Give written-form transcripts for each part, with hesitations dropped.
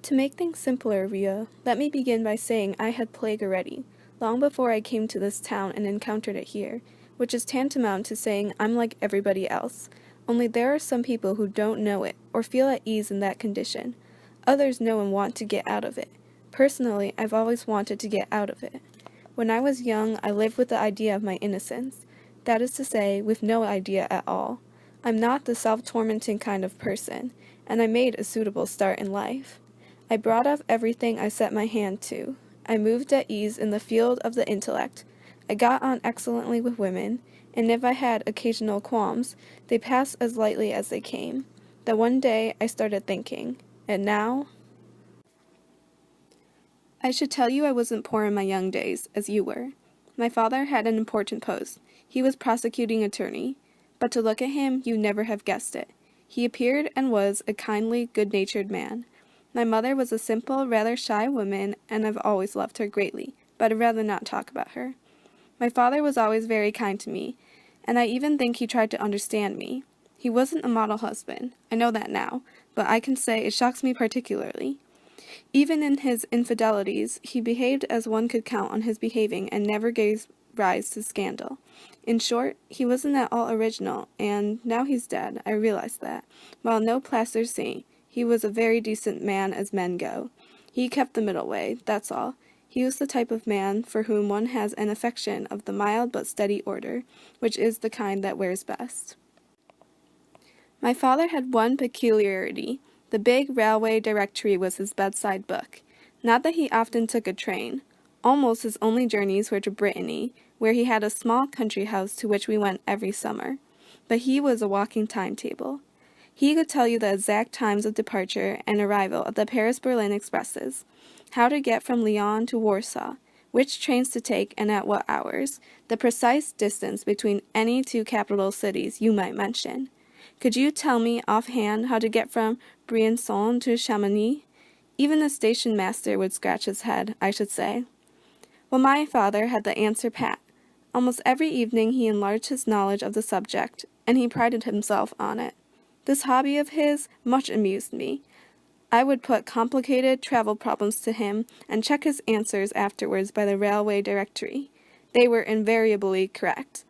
To make things simpler, Ria, let me begin by saying I had plague already, long before I came to this town and encountered it here, which is tantamount to saying I'm like everybody else, only there are some people who don't know it, or feel at ease in that condition. Others know and want to get out of it. Personally, I've always wanted to get out of it. When I was young, I lived with the idea of my innocence. That is to say, with no idea at all. I'm not the self-tormenting kind of person, and I made a suitable start in life. I brought off everything I set my hand to. I moved at ease in the field of the intellect. I got on excellently with women, and if I had occasional qualms, they passed as lightly as they came. Then one day I started thinking, and now? I should tell you I wasn't poor in my young days, as you were. My father had an important post. He was prosecuting attorney. But to look at him, you never have guessed it. He appeared and was a kindly, good-natured man. My mother was a simple, rather shy woman, and I've always loved her greatly, but I'd rather not talk about her. My father was always very kind to me, and I even think he tried to understand me. He wasn't a model husband, I know that now, but I can say it shocks me particularly. Even in his infidelities, he behaved as one could count on his behaving and never gave rise to scandal. In short, he wasn't at all original, and now he's dead, I realize that. While no plaster saint, he was a very decent man as men go. He kept the middle way, that's all. He was the type of man for whom one has an affection of the mild but steady order, which is the kind that wears best. My father had one peculiarity. The big railway directory was his bedside book. Not that he often took a train. Almost his only journeys were to Brittany, where he had a small country house to which we went every summer. But he was a walking timetable. He could tell you the exact times of departure and arrival of the Paris-Berlin expresses, how to get from Lyon to Warsaw, which trains to take and at what hours, the precise distance between any two capital cities you might mention. Could you tell me offhand how to get from Briançon to Chamonix? Even the station master would scratch his head, I should say. Well, my father had the answer pat. Almost every evening he enlarged his knowledge of the subject, and he prided himself on it. This hobby of his much amused me. I would put complicated travel problems to him and check his answers afterwards by the railway directory. They were invariably correct.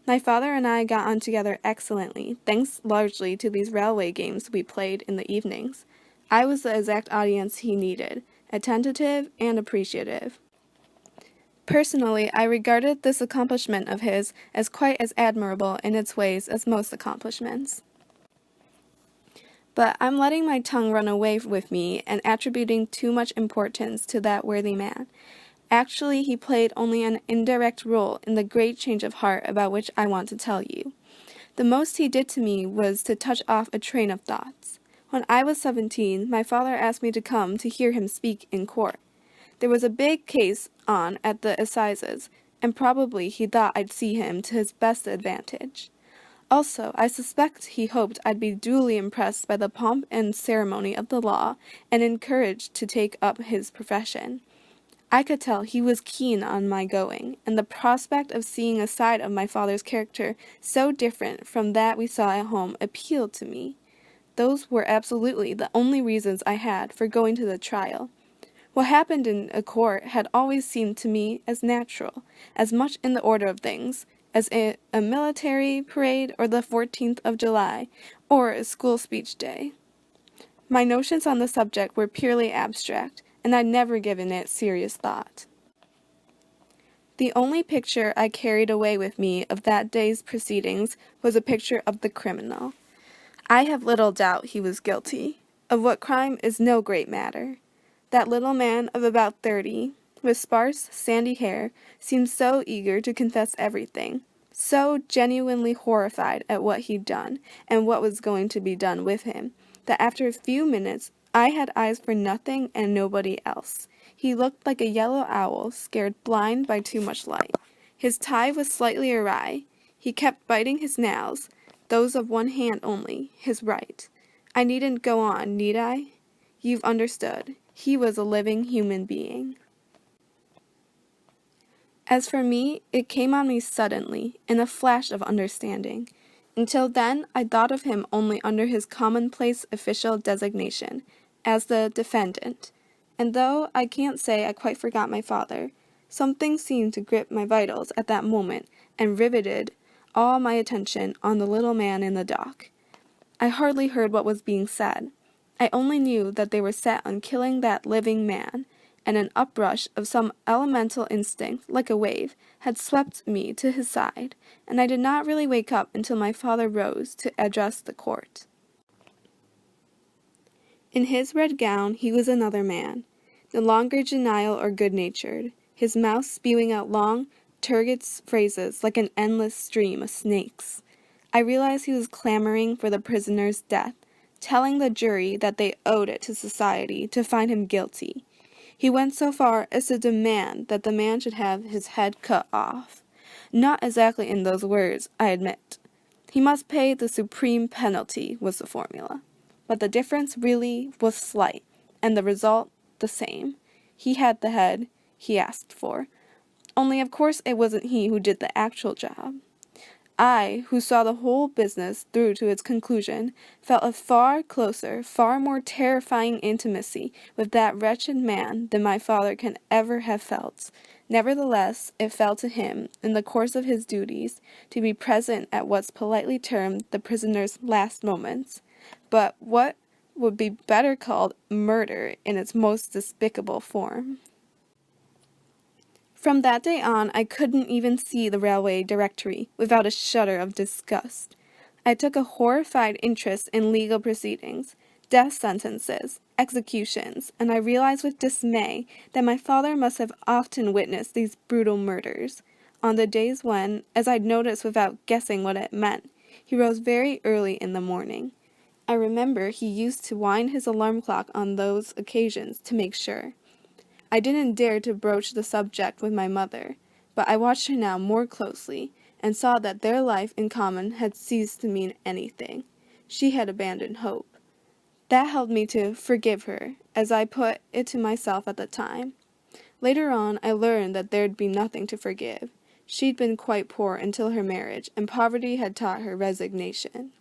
My father and I got on together excellently, thanks largely to these railway games we played in the evenings. I was the exact audience he needed, attentive and appreciative. Personally, I regarded this accomplishment of his as quite as admirable in its ways as most accomplishments. But I'm letting my tongue run away with me and attributing too much importance to that worthy man. Actually, he played only an indirect role in the great change of heart about which I want to tell you. The most he did to me was to touch off a train of thoughts. When I was 17, my father asked me to come to hear him speak in court. There was a big case on at the assizes, and probably he thought I'd see him to his best advantage. Also, I suspect he hoped I'd be duly impressed by the pomp and ceremony of the law and encouraged to take up his profession. I could tell he was keen on my going, and the prospect of seeing a side of my father's character so different from that we saw at home appealed to me. Those were absolutely the only reasons I had for going to the trial. What happened in a court had always seemed to me as natural, as much in the order of things, as a military parade or the 14th of July, or a school speech day. My notions on the subject were purely abstract, and I'd never given it serious thought. The only picture I carried away with me of that day's proceedings was a picture of the criminal. I have little doubt he was guilty. Of what crime is no great matter. That little man of about 30, with sparse, sandy hair, seemed so eager to confess everything, so genuinely horrified at what he'd done, and what was going to be done with him, that after a few minutes I had eyes for nothing and nobody else. He looked like a yellow owl scared blind by too much light. His tie was slightly awry. He kept biting his nails, those of one hand only, his right. I needn't go on, need I? You've understood. He was a living human being. As for me, it came on me suddenly, in a flash of understanding. Until then, I thought of him only under his commonplace official designation, as the defendant, and though I can't say I quite forgot my father, something seemed to grip my vitals at that moment and riveted all my attention on the little man in the dock. I hardly heard what was being said. I only knew that they were set on killing that living man, and an uprush of some elemental instinct, like a wave, had swept me to his side, and I did not really wake up until my father rose to address the court. In his red gown he was another man, no longer genial or good-natured, his mouth spewing out long, turgid phrases like an endless stream of snakes. I realized he was clamoring for the prisoner's death, telling the jury that they owed it to society to find him guilty. He went so far as to demand that the man should have his head cut off. Not exactly in those words, I admit. He must pay the supreme penalty was the formula. But the difference really was slight, and the result the same. He had the head he asked for. Only of course it wasn't he who did the actual job. I, who saw the whole business through to its conclusion, felt a far closer, far more terrifying intimacy with that wretched man than my father can ever have felt. Nevertheless, it fell to him, in the course of his duties, to be present at what's politely termed the prisoner's last moments, but what would be better called murder in its most despicable form. From that day on, I couldn't even see the railway directory without a shudder of disgust. I took a horrified interest in legal proceedings, death sentences, executions, and I realized with dismay that my father must have often witnessed these brutal murders. On the days when, as I'd noticed without guessing what it meant, he rose very early in the morning. I remember he used to wind his alarm clock on those occasions to make sure. I didn't dare to broach the subject with my mother, but I watched her now more closely, and saw that their life in common had ceased to mean anything. She had abandoned hope. That helped me to forgive her, as I put it to myself at the time. Later on, I learned that there'd be nothing to forgive. She'd been quite poor until her marriage, and poverty had taught her resignation.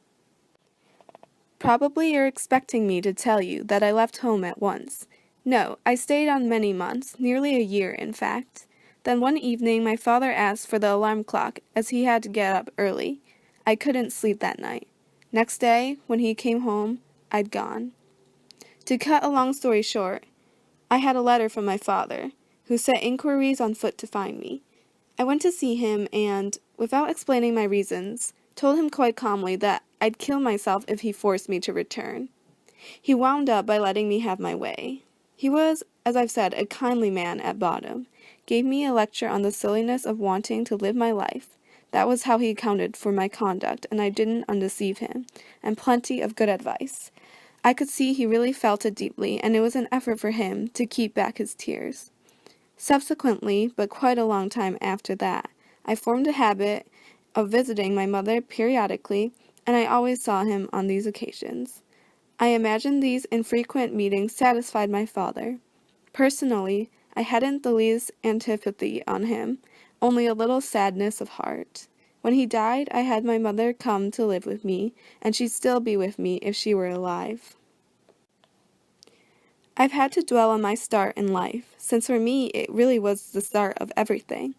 Probably you're expecting me to tell you that I left home at once. No, I stayed on many months, nearly a year, in fact. Then one evening my father asked for the alarm clock, as he had to get up early. I couldn't sleep that night. Next day, when he came home, I'd gone. To cut a long story short, I had a letter from my father, who set inquiries on foot to find me. I went to see him and, without explaining my reasons, told him quite calmly that I'd kill myself if he forced me to return. He wound up by letting me have my way. He was, as I've said, a kindly man at bottom, gave me a lecture on the silliness of wanting to live my life. That was how he accounted for my conduct, and I didn't undeceive him, and plenty of good advice. I could see he really felt it deeply, and it was an effort for him to keep back his tears. Subsequently, but quite a long time after that, I formed a habit of visiting my mother periodically, and I always saw him on these occasions. I imagine these infrequent meetings satisfied my father. Personally, I hadn't the least antipathy on him, only a little sadness of heart. When he died, I had my mother come to live with me, and she'd still be with me if she were alive. I've had to dwell on my start in life, since for me it really was the start of everything.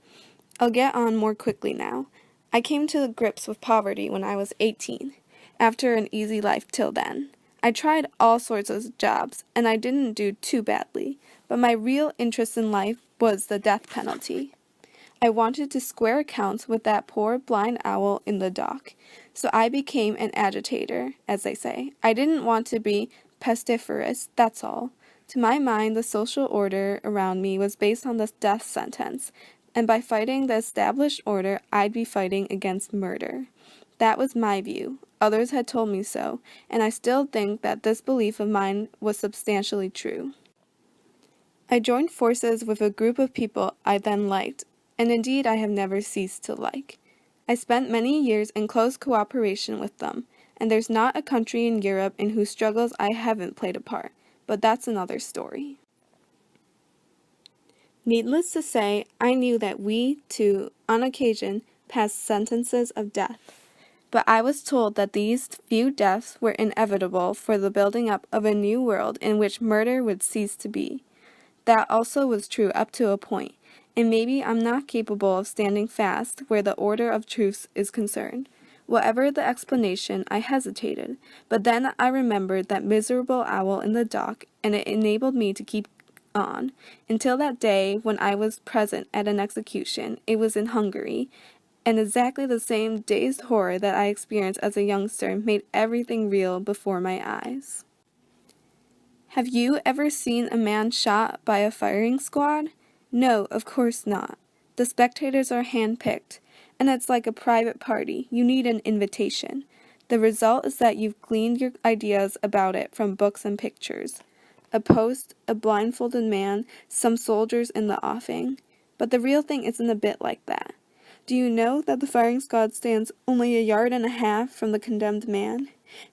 I'll get on more quickly now. I came to grips with poverty when I was 18, after an easy life till then. I tried all sorts of jobs, and I didn't do too badly, but my real interest in life was the death penalty. I wanted to square accounts with that poor blind owl in the dock, so I became an agitator, as they say. I didn't want to be pestiferous, that's all. To my mind, the social order around me was based on the death sentence, and by fighting the established order, I'd be fighting against murder. That was my view. Others had told me so, and I still think that this belief of mine was substantially true. I joined forces with a group of people I then liked, and indeed I have never ceased to like. I spent many years in close cooperation with them, and there's not a country in Europe in whose struggles I haven't played a part, but that's another story. Needless to say, I knew that we, too, on occasion, passed sentences of death. But I was told that these few deaths were inevitable for the building up of a new world in which murder would cease to be. That also was true up to a point, and maybe I'm not capable of standing fast where the order of truths is concerned. Whatever the explanation, I hesitated, but then I remembered that miserable owl in the dock, and it enabled me to keep on, until that day when I was present at an execution. It was in Hungary, and exactly the same dazed horror that I experienced as a youngster made everything real before my eyes. Have you ever seen a man shot by a firing squad? No, of course not. The spectators are hand-picked, and it's like a private party. You need an invitation. The result is that you've gleaned your ideas about it from books and pictures. A post, a blindfolded man, some soldiers in the offing. But the real thing isn't a bit like that. Do you know that the firing squad stands only 1.5 yards from the condemned man?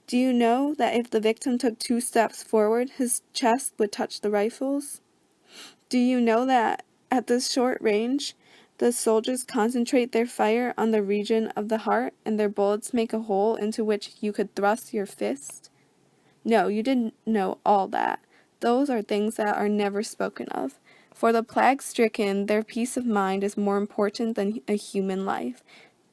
Do you know that if the victim took 2 steps forward, his chest would touch the rifles? Do you know that at this short range, the soldiers concentrate their fire on the region of the heart, and their bullets make a hole into which you could thrust your fist? No, you didn't know all that. Those are things that are never spoken of. For the plague-stricken, their peace of mind is more important than a human life.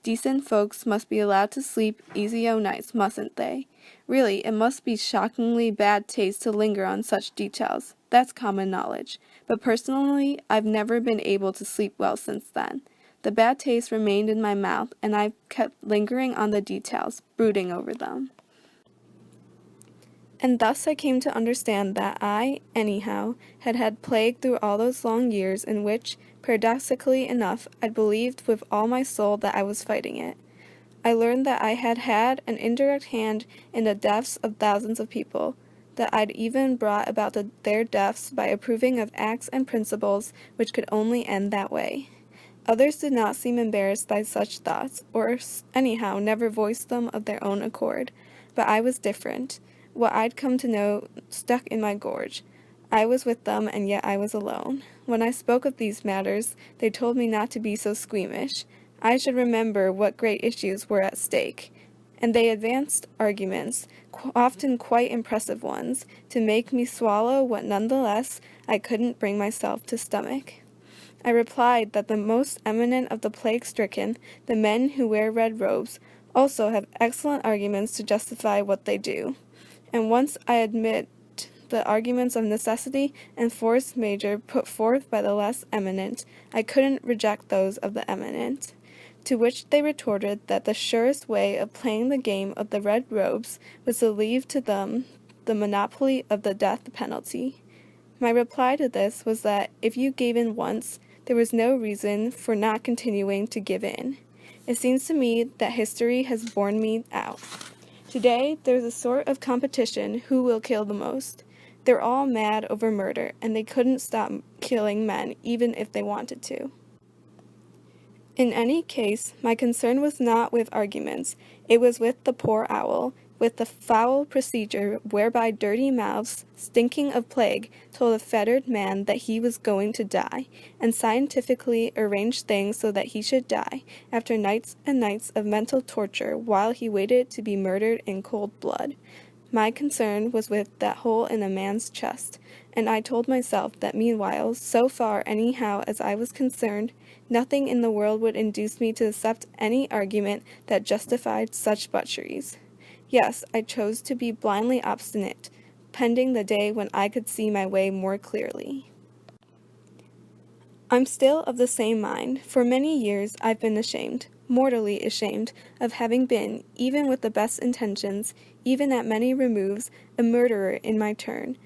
Decent folks must be allowed to sleep easy o' nights, mustn't they? Really, it must be shockingly bad taste to linger on such details. That's common knowledge. But personally, I've never been able to sleep well since then. The bad taste remained in my mouth, and I've kept lingering on the details, brooding over them. And thus I came to understand that I, anyhow, had had plague through all those long years in which, paradoxically enough, I'd believed with all my soul that I was fighting it. I learned that I had had an indirect hand in the deaths of thousands of people, that I'd even brought about their deaths by approving of acts and principles which could only end that way. Others did not seem embarrassed by such thoughts, or anyhow never voiced them of their own accord, but I was different. What I'd come to know stuck in my gorge. I was with them, and yet I was alone. When I spoke of these matters, they told me not to be so squeamish. I should remember what great issues were at stake. And they advanced arguments, often quite impressive ones, to make me swallow what nonetheless I couldn't bring myself to stomach. I replied that the most eminent of the plague-stricken, the men who wear red robes, also have excellent arguments to justify what they do. And once I admit the arguments of necessity and force majeure put forth by the less eminent, I couldn't reject those of the eminent. To which they retorted that the surest way of playing the game of the red robes was to leave to them the monopoly of the death penalty. My reply to this was that if you gave in once, there was no reason for not continuing to give in. It seems to me that history has borne me out. Today, there's a sort of competition who will kill the most. They're all mad over murder, and they couldn't stop killing men even if they wanted to. In any case, my concern was not with arguments. It was with the poor owl, with the foul procedure whereby dirty mouths, stinking of plague, told a fettered man that he was going to die, and scientifically arranged things so that he should die, after nights and nights of mental torture while he waited to be murdered in cold blood. My concern was with that hole in a man's chest, and I told myself that meanwhile, so far anyhow as I was concerned, nothing in the world would induce me to accept any argument that justified such butcheries. Yes, I chose to be blindly obstinate, pending the day when I could see my way more clearly. I'm still of the same mind. For many years I've been ashamed, mortally ashamed, of having been, even with the best intentions, even at many removes, a murderer in my turn.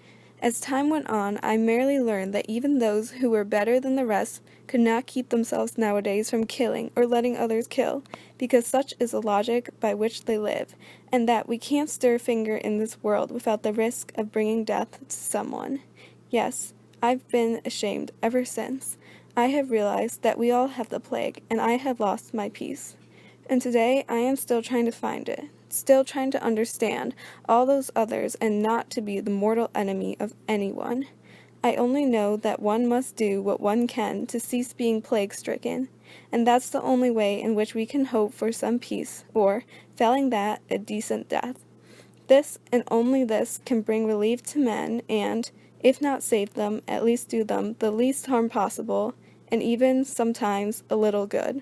As time went on, I merely learned that even those who were better than the rest could not keep themselves nowadays from killing or letting others kill, because such is the logic by which they live, and that we can't stir a finger in this world without the risk of bringing death to someone. Yes, I've been ashamed ever since. I have realized that we all have the plague, and I have lost my peace. And today I am still trying to find it, still trying to understand all those others and not to be the mortal enemy of anyone. I only know that one must do what one can to cease being plague-stricken, and that's the only way in which we can hope for some peace, or, failing that, a decent death. This, and only this, can bring relief to men and, if not save them, at least do them the least harm possible, and even, sometimes, a little good.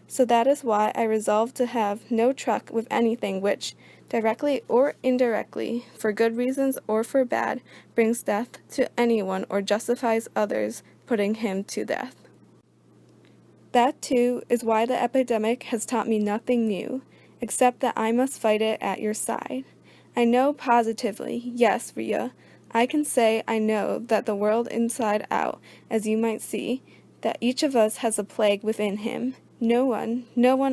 So that is why I resolved to have no truck with anything which, directly or indirectly, for good reasons or for bad, brings death to anyone or justifies others putting him to death. That, too, is why the epidemic has taught me nothing new, except that I must fight it at your side. I know positively, yes, Rhea, I can say I know that the world inside out, as you might see, that each of us has a plague within him. No one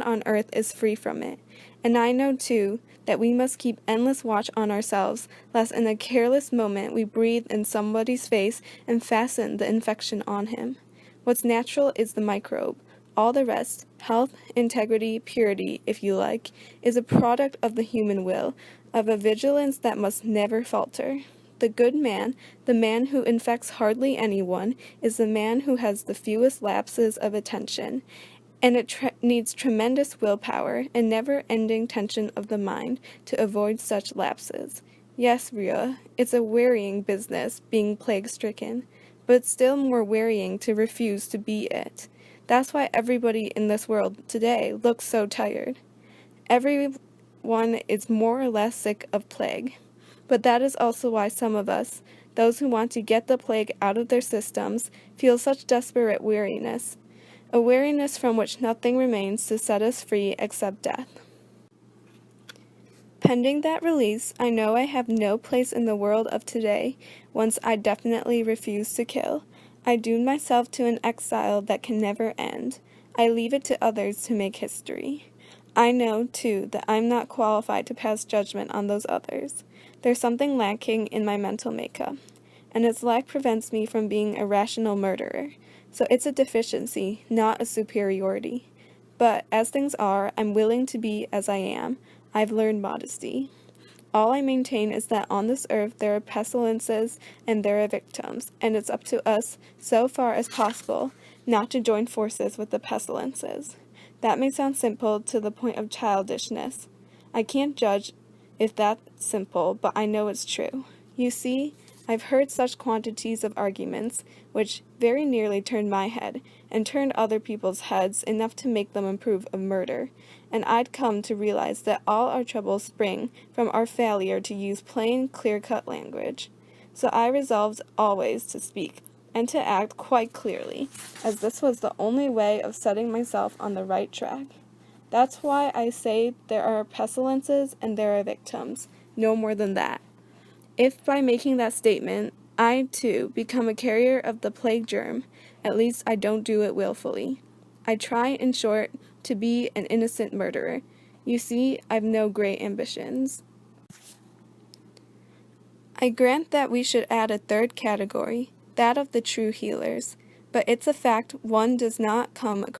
on earth is free from it. And I know, too, that we must keep endless watch on ourselves, lest in a careless moment we breathe in somebody's face and fasten the infection on him. What's natural is the microbe. All the rest, health, integrity, purity, if you like, is a product of the human will, of a vigilance that must never falter. The good man, the man who infects hardly anyone, is the man who has the fewest lapses of attention, and it needs tremendous willpower and never-ending tension of the mind to avoid such lapses. Yes, Rhea, it's a wearying business, being plague-stricken, but it's still more wearying to refuse to be it. That's why everybody in this world today looks so tired. Everyone is more or less sick of plague. But that is also why some of us, those who want to get the plague out of their systems, feel such desperate weariness, a weariness from which nothing remains to set us free except death. Pending that release, I know I have no place in the world of today, once I definitely refuse to kill. I doom myself to an exile that can never end. I leave it to others to make history. I know, too, that I'm not qualified to pass judgment on those others. There's something lacking in my mental makeup, and its lack prevents me from being a rational murderer. So it's a deficiency, not a superiority. But, as things are, I'm willing to be as I am. I've learned modesty. All I maintain is that on this earth there are pestilences and there are victims, and it's up to us, so far as possible, not to join forces with the pestilences. That may sound simple to the point of childishness. I can't judge if that's simple, but I know it's true. You see, I've heard such quantities of arguments, which very nearly turned my head, and turned other people's heads enough to make them approve of murder, and I'd come to realize that all our troubles spring from our failure to use plain, clear-cut language. So I resolved always to speak, and to act quite clearly, as this was the only way of setting myself on the right track. That's why I say there are pestilences and there are victims, no more than that. If by making that statement, I, too, become a carrier of the plague germ, at least I don't do it willfully. I try, in short, to be an innocent murderer. You see, I've no great ambitions. I grant that we should add a third category, that of the true healers, but it's a fact one does not come